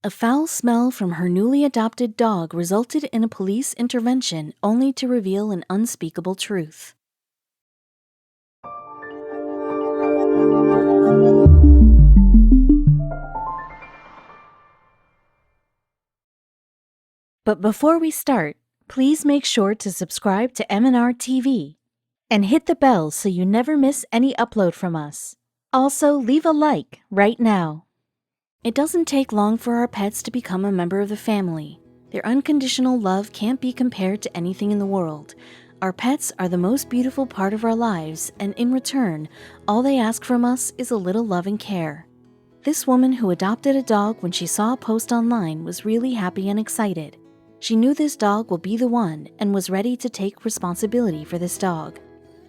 A foul smell from her newly adopted dog resulted in a police intervention only to reveal an unspeakable truth. But before we start, please make sure to subscribe to m&rtv and hit the bell so you never miss any upload from us. Also, leave a like right now. It doesn't take long for our pets to become a member of the family. Their unconditional love can't be compared to anything in the world. Our pets are the most beautiful part of our lives, and in return, all they ask from us is a little love and care. This woman who adopted a dog when she saw a post online was really happy and excited. She knew this dog will be the one and was ready to take responsibility for this dog.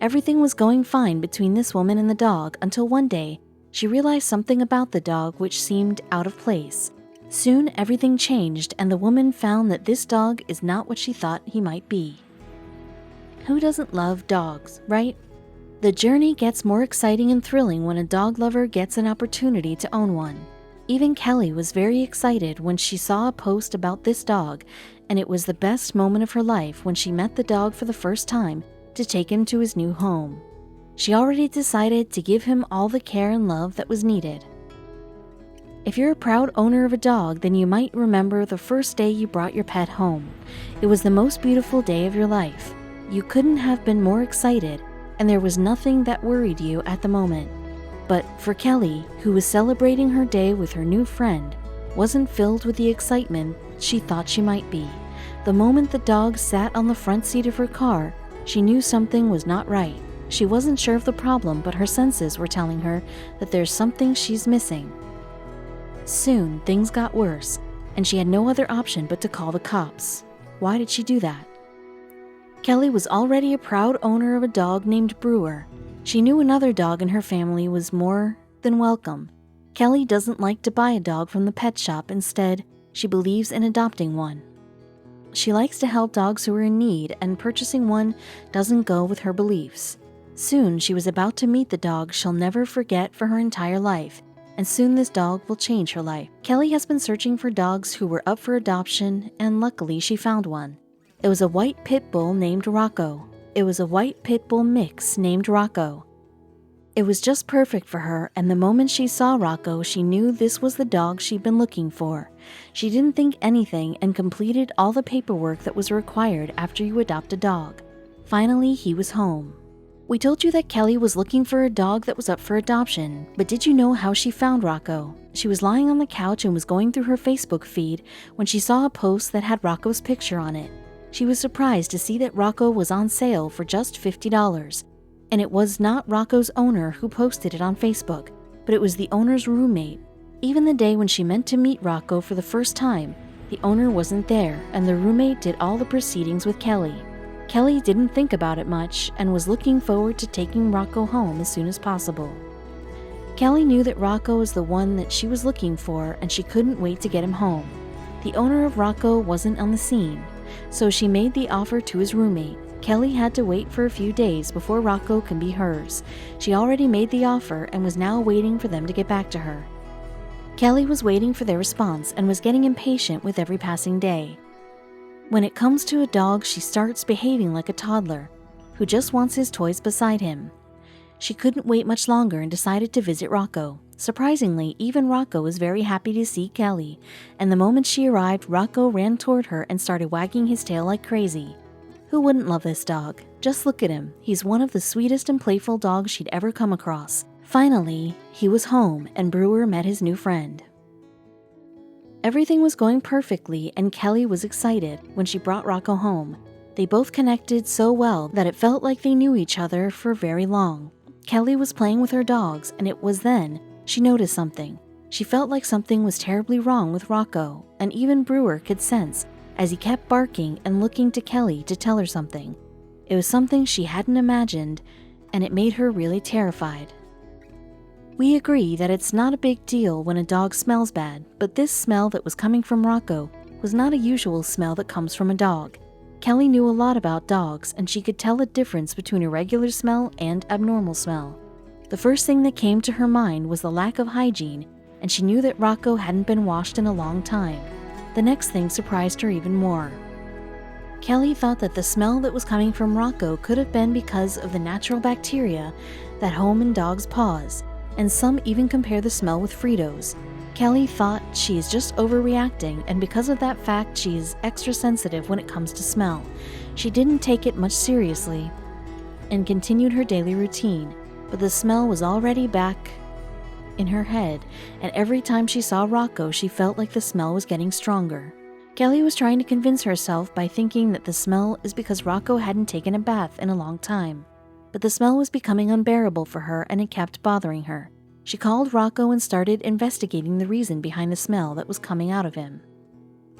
Everything was going fine between this woman and the dog until one day, she realized something about the dog which seemed out of place. Soon, everything changed and the woman found that this dog is not what she thought he might be. Who doesn't love dogs, right? The journey gets more exciting and thrilling when a dog lover gets an opportunity to own one. Even Kelly was very excited when she saw a post about this dog, and it was the best moment of her life when she met the dog for the first time to take him to his new home. She already decided to give him all the care and love that was needed. If you're a proud owner of a dog, then you might remember the first day you brought your pet home. It was the most beautiful day of your life. You couldn't have been more excited, and there was nothing that worried you at the moment. But for Kelly, who was celebrating her day with her new friend, wasn't filled with the excitement she thought she might be. The moment the dog sat on the front seat of her car, she knew something was not right. She wasn't sure of the problem, but her senses were telling her that there's something she's missing. Soon, things got worse, and she had no other option but to call the cops. Why did she do that? Kelly was already a proud owner of a dog named Brewer. She knew another dog in her family was more than welcome. Kelly doesn't like to buy a dog from the pet shop. Instead, she believes in adopting one. She likes to help dogs who are in need, and purchasing one doesn't go with her beliefs. Soon, she was about to meet the dog she'll never forget for her entire life, and soon this dog will change her life. Kelly has been searching for dogs who were up for adoption, and luckily she found one. It was a white pit bull named Rocco. It was a white pit bull mix named Rocco. It was just perfect for her, and the moment she saw Rocco, she knew this was the dog she'd been looking for. She didn't think anything and completed all the paperwork that was required after you adopt a dog. Finally, he was home. We told you that Kelly was looking for a dog that was up for adoption, but did you know how she found Rocco? She was lying on the couch and was going through her Facebook feed when she saw a post that had Rocco's picture on it. She was surprised to see that Rocco was on sale for just $50. And it was not Rocco's owner who posted it on Facebook, but it was the owner's roommate. Even the day when she meant to meet Rocco for the first time, the owner wasn't there, and the roommate did all the proceedings with Kelly. Kelly didn't think about it much and was looking forward to taking Rocco home as soon as possible. Kelly knew that Rocco was the one that she was looking for, and she couldn't wait to get him home. The owner of Rocco wasn't on the scene, so she made the offer to his roommate. Kelly had to wait for a few days before Rocco can be hers. She already made the offer and was now waiting for them to get back to her. Kelly was waiting for their response and was getting impatient with every passing day. When it comes to a dog, she starts behaving like a toddler who just wants his toys beside him. She couldn't wait much longer and decided to visit Rocco. Surprisingly, even Rocco was very happy to see Kelly, and the moment she arrived, Rocco ran toward her and started wagging his tail like crazy. Who wouldn't love this dog? Just look at him. He's one of the sweetest and playful dogs she'd ever come across. Finally, he was home and Brewer met his new friend. Everything was going perfectly and Kelly was excited when she brought Rocco home. They both connected so well that it felt like they knew each other for very long. Kelly was playing with her dogs, and it was then she noticed something. She felt like something was terribly wrong with Rocco, and even Brewer could sense as he kept barking and looking to Kelly to tell her something. It was something she hadn't imagined, and it made her really terrified. We agree that it's not a big deal when a dog smells bad, but this smell that was coming from Rocco was not a usual smell that comes from a dog. Kelly knew a lot about dogs, and she could tell the difference between a regular smell and abnormal smell. The first thing that came to her mind was the lack of hygiene and she knew that Rocco hadn't been washed in a long time. The next thing surprised her even more. Kelly thought that the smell that was coming from Rocco could have been because of the natural bacteria that home in dogs' paws, and some even compare the smell with Fritos. Kelly thought she is just overreacting, and because of that fact, she is extra sensitive when it comes to smell. She didn't take it much seriously and continued her daily routine, but the smell was already back in her head, and every time she saw Rocco, she felt like the smell was getting stronger. Kelly was trying to convince herself by thinking that the smell is because Rocco hadn't taken a bath in a long time. But the smell was becoming unbearable for her, and it kept bothering her. She called Rocco and started investigating the reason behind the smell that was coming out of him.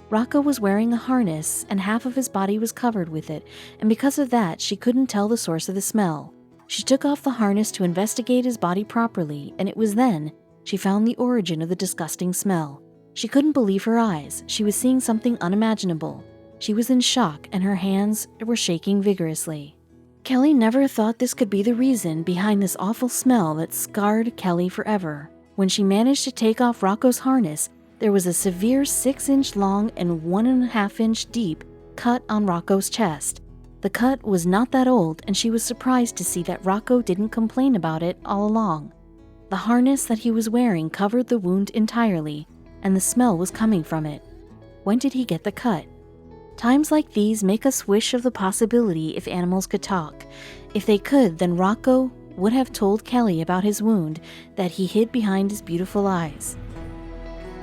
Rocco was wearing a harness, and half of his body was covered with it, and because of that, she couldn't tell the source of the smell. She took off the harness to investigate his body properly, and it was then she found the origin of the disgusting smell. She couldn't believe her eyes. She was seeing something unimaginable. She was in shock, and her hands were shaking vigorously. Kelly never thought this could be the reason behind this awful smell that scarred Kelly forever. When she managed to take off Rocco's harness, there was a severe 6-inch long and 1.5-inch deep cut on Rocco's chest. The cut was not that old, and she was surprised to see that Rocco didn't complain about it all along. The harness that he was wearing covered the wound entirely, and the smell was coming from it. When did he get the cut? Times like these make us wish of the possibility if animals could talk. If they could, then Rocco would have told Kelly about his wound that he hid behind his beautiful eyes.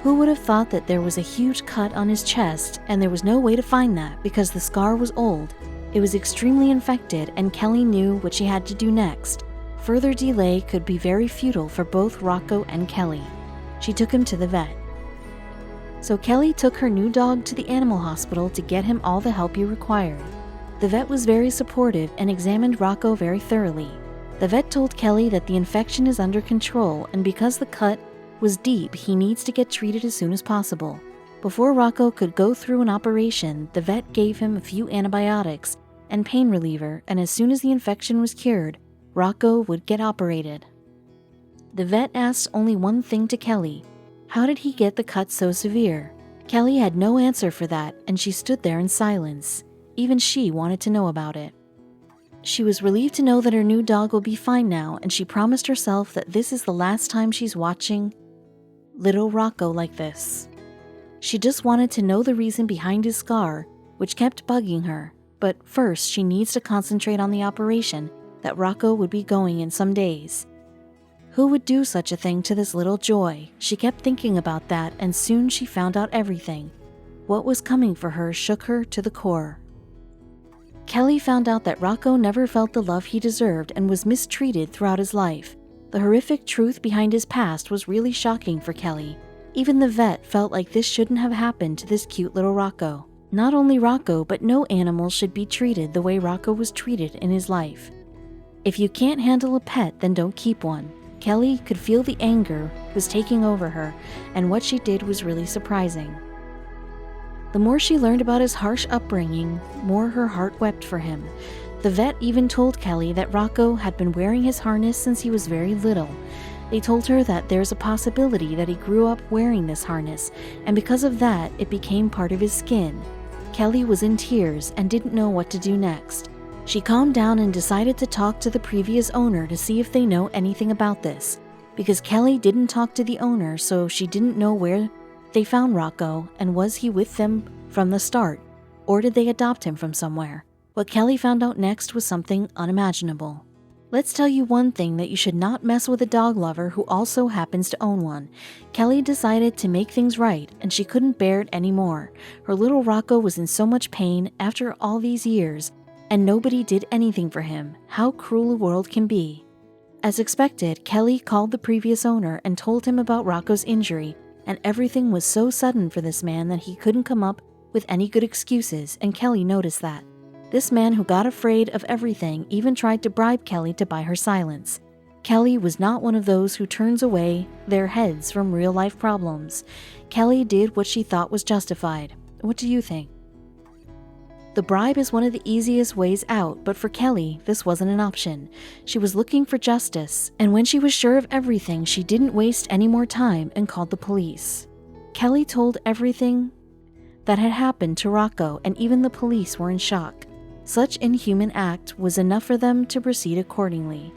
Who would have thought that there was a huge cut on his chest, and there was no way to find that because the scar was old. It was extremely infected, and Kelly knew what she had to do next. Further delay could be very futile for both Rocco and Kelly. She took him to the vet. So Kelly took her new dog to the animal hospital to get him all the help he required. The vet was very supportive and examined Rocco very thoroughly. The vet told Kelly that the infection is under control, and because the cut was deep, he needs to get treated as soon as possible. Before Rocco could go through an operation, the vet gave him a few antibiotics and pain reliever, and as soon as the infection was cured, Rocco would get operated. The vet asked only one thing to Kelly: how did he get the cut so severe? Kelly had no answer for that, and she stood there in silence. Even she wanted to know about it. She was relieved to know that her new dog will be fine now, and she promised herself that this is the last time she's watching little Rocco like this. She just wanted to know the reason behind his scar, which kept bugging her. But first, she needs to concentrate on the operation that Rocco would be going in some days. Who would do such a thing to this little joy? She kept thinking about that, and soon she found out everything. What was coming for her shook her to the core. Kelly found out that Rocco never felt the love he deserved and was mistreated throughout his life. The horrific truth behind his past was really shocking for Kelly. Even the vet felt like this shouldn't have happened to this cute little Rocco. Not only Rocco, but no animal should be treated the way Rocco was treated in his life. If you can't handle a pet, then don't keep one. Kelly could feel the anger was taking over her, and what she did was really surprising. The more she learned about his harsh upbringing, more her heart wept for him. The vet even told Kelly that Rocco had been wearing his harness since he was very little. They told her that there's a possibility that he grew up wearing this harness, and because of that, it became part of his skin. Kelly was in tears and didn't know what to do next. She calmed down and decided to talk to the previous owner to see if they know anything about this. Because Kelly didn't talk to the owner, so she didn't know where they found Rocco, and was he with them from the start, or did they adopt him from somewhere? What Kelly found out next was something unimaginable. Let's tell you one thing that you should not mess with a dog lover who also happens to own one. Kelly decided to make things right, and she couldn't bear it anymore. Her little Rocco was in so much pain after all these years, and nobody did anything for him. How cruel a world can be. As expected, Kelly called the previous owner and told him about Rocco's injury, and everything was so sudden for this man that he couldn't come up with any good excuses, and Kelly noticed that. This man who got afraid of everything even tried to bribe Kelly to buy her silence. Kelly was not one of those who turns away their heads from real-life problems. Kelly did what she thought was justified. What do you think? The bribe is one of the easiest ways out, but for Kelly, this wasn't an option. She was looking for justice, and when she was sure of everything, she didn't waste any more time and called the police. Kelly told everything that had happened to Rocco, and even the police were in shock. Such inhuman act was enough for them to proceed accordingly.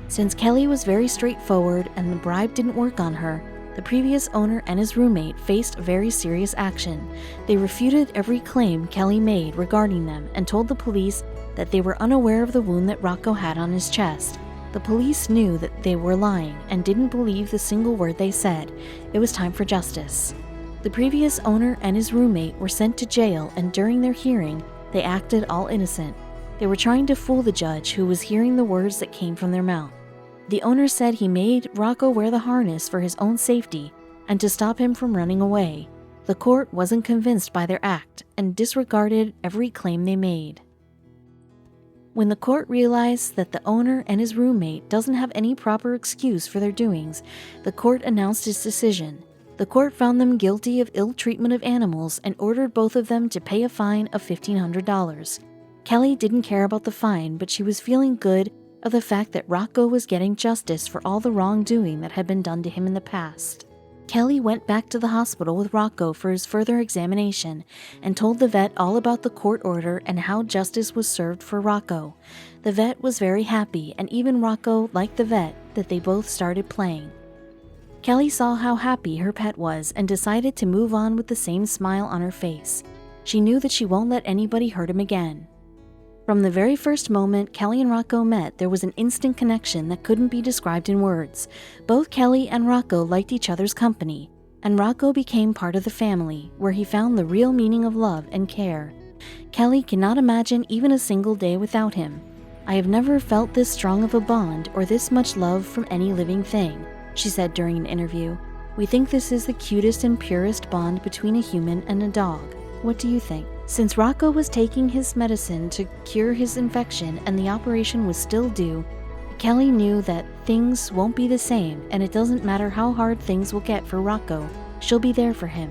Since Kelly was very straightforward and the bribe didn't work on her, the previous owner and his roommate faced very serious action. They refuted every claim Kelly made regarding them and told the police that they were unaware of the wound that Rocco had on his chest. The police knew that they were lying and didn't believe the single word they said. It was time for justice. The previous owner and his roommate were sent to jail, and during their hearing, they acted all innocent. They were trying to fool the judge, who was hearing the words that came from their mouth. The owner said he made Rocco wear the harness for his own safety and to stop him from running away. The court wasn't convinced by their act and disregarded every claim they made. When the court realized that the owner and his roommate doesn't have any proper excuse for their doings, the court announced its decision. The court found them guilty of ill treatment of animals and ordered both of them to pay a fine of $1,500. Kelly didn't care about the fine, but she was feeling good of the fact that Rocco was getting justice for all the wrongdoing that had been done to him in the past. Kelly went back to the hospital with Rocco for his further examination and told the vet all about the court order and how justice was served for Rocco. The vet was very happy, and even Rocco liked the vet that they both started playing. Kelly saw how happy her pet was and decided to move on with the same smile on her face. She knew that she won't let anybody hurt him again. From the very first moment Kelly and Rocco met, there was an instant connection that couldn't be described in words. Both Kelly and Rocco liked each other's company, and Rocco became part of the family, where he found the real meaning of love and care. Kelly cannot imagine even a single day without him. "I have never felt this strong of a bond or this much love from any living thing," she said during an interview. "We think this is the cutest and purest bond between a human and a dog. What do you think?" Since Rocco was taking his medicine to cure his infection and the operation was still due, Kelly knew that things won't be the same, and it doesn't matter how hard things will get for Rocco, she'll be there for him.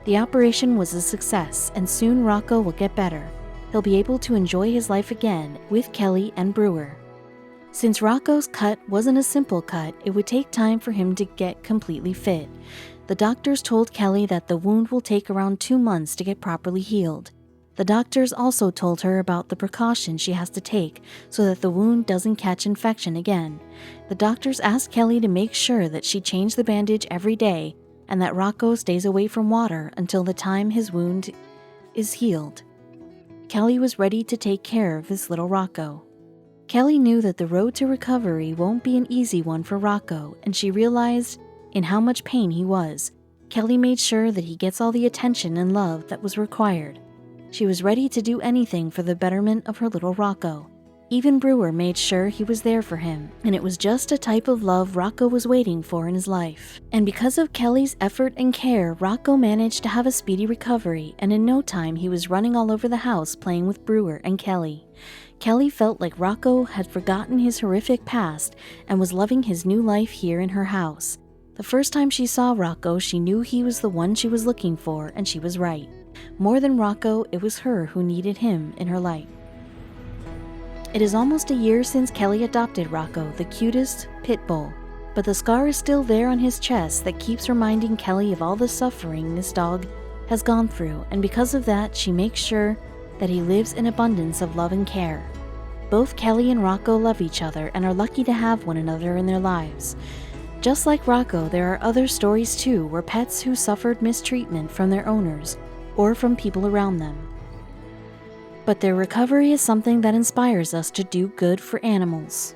The operation was a success, and soon Rocco will get better. He'll be able to enjoy his life again with Kelly and Brewer. Since Rocco's cut wasn't a simple cut, it would take time for him to get completely fit. The doctors told Kelly that the wound will take around 2 months to get properly healed. The doctors also told her about the precautions she has to take so that the wound doesn't catch infection again. The doctors asked Kelly to make sure that she changed the bandage every day and that Rocco stays away from water until the time his wound is healed. Kelly was ready to take care of this little Rocco. Kelly knew that the road to recovery won't be an easy one for Rocco, and she realized in how much pain he was. Kelly made sure that he gets all the attention and love that was required. She was ready to do anything for the betterment of her little Rocco. Even Brewer made sure he was there for him, and it was just a type of love Rocco was waiting for in his life. And because of Kelly's effort and care, Rocco managed to have a speedy recovery, and in no time he was running all over the house playing with Brewer and Kelly. Kelly felt like Rocco had forgotten his horrific past and was loving his new life here in her house. The first time she saw Rocco, she knew he was the one she was looking for, and she was right. More than Rocco, it was her who needed him in her life. It is almost a year since Kelly adopted Rocco, the cutest pit bull, but the scar is still there on his chest that keeps reminding Kelly of all the suffering this dog has gone through, and because of that, she makes sure that he lives in abundance of love and care. Both Kelly and Rocco love each other and are lucky to have one another in their lives. Just like Rocco, there are other stories too, where pets who suffered mistreatment from their owners or from people around them. But their recovery is something that inspires us to do good for animals.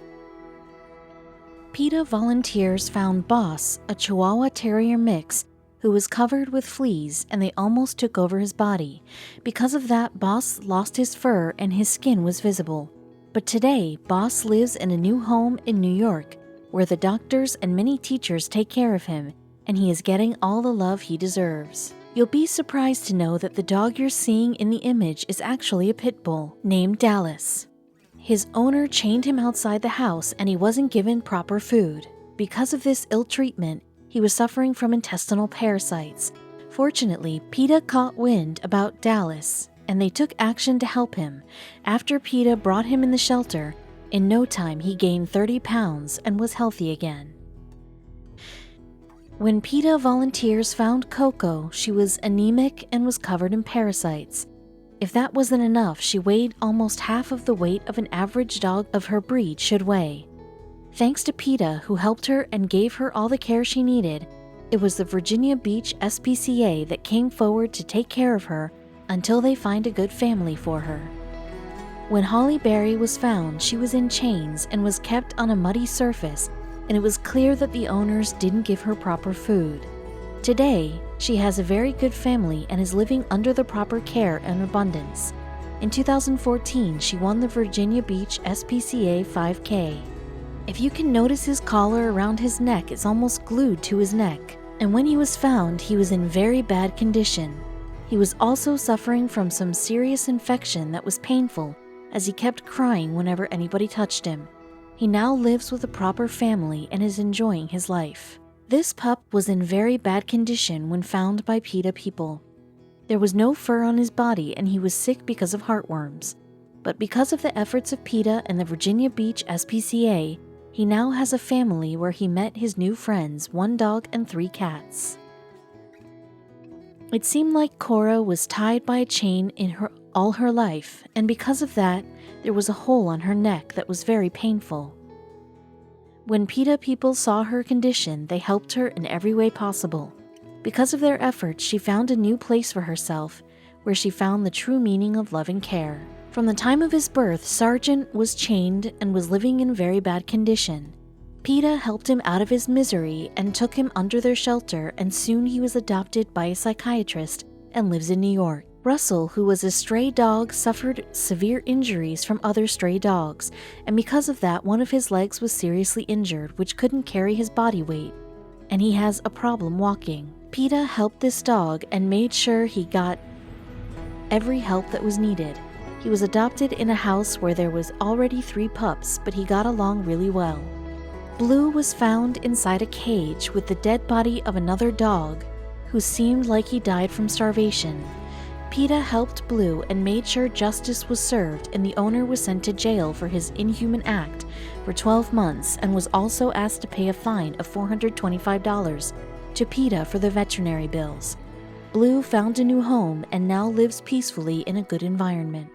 PETA volunteers found Boss, a Chihuahua Terrier mix, who was covered with fleas, and they almost took over his body. Because of that, Boss lost his fur and his skin was visible. But today, Boss lives in a new home in New York, where the doctors and many teachers take care of him, and he is getting all the love he deserves. You'll be surprised to know that the dog you're seeing in the image is actually a pit bull named Dallas. His owner chained him outside the house and he wasn't given proper food. Because of this ill treatment, he was suffering from intestinal parasites. Fortunately, PETA caught wind about Dallas and they took action to help him. After PETA brought him in the shelter, in no time he gained 30 pounds and was healthy again. When PETA volunteers found Coco, she was anemic and was covered in parasites. If that wasn't enough, she weighed almost half of the weight of an average dog of her breed should weigh. Thanks to PETA, who helped her and gave her all the care she needed, it was the Virginia Beach SPCA that came forward to take care of her until they find a good family for her. When Holly Berry was found, she was in chains and was kept on a muddy surface, and it was clear that the owners didn't give her proper food. Today, she has a very good family and is living under the proper care and abundance. In 2014, she won the Virginia Beach SPCA 5K. If you can notice, his collar around his neck is almost glued to his neck, and when he was found, he was in very bad condition. He was also suffering from some serious infection that was painful, as he kept crying whenever anybody touched him. He now lives with a proper family and is enjoying his life. This pup was in very bad condition when found by PETA people. There was no fur on his body and he was sick because of heartworms. But because of the efforts of PETA and the Virginia Beach SPCA, he now has a family where he met his new friends, 1 dog and 3 cats. It seemed like Cora was tied by a chain all her life, and because of that, there was a hole on her neck that was very painful. When PETA people saw her condition, they helped her in every way possible. Because of their efforts, she found a new place for herself, where she found the true meaning of love and care. From the time of his birth, Sargent was chained and was living in very bad condition. PETA helped him out of his misery and took him under their shelter, and soon he was adopted by a psychiatrist and lives in New York. Russell, who was a stray dog, suffered severe injuries from other stray dogs, and because of that, one of his legs was seriously injured, which couldn't carry his body weight, and he has a problem walking. PETA helped this dog and made sure he got every help that was needed. He was adopted in a house where there was already 3 pups, but he got along really well. Blue was found inside a cage with the dead body of another dog who seemed like he died from starvation. PETA helped Blue and made sure justice was served, and the owner was sent to jail for his inhuman act for 12 months and was also asked to pay a fine of $425 to PETA for the veterinary bills. Blue found a new home and now lives peacefully in a good environment.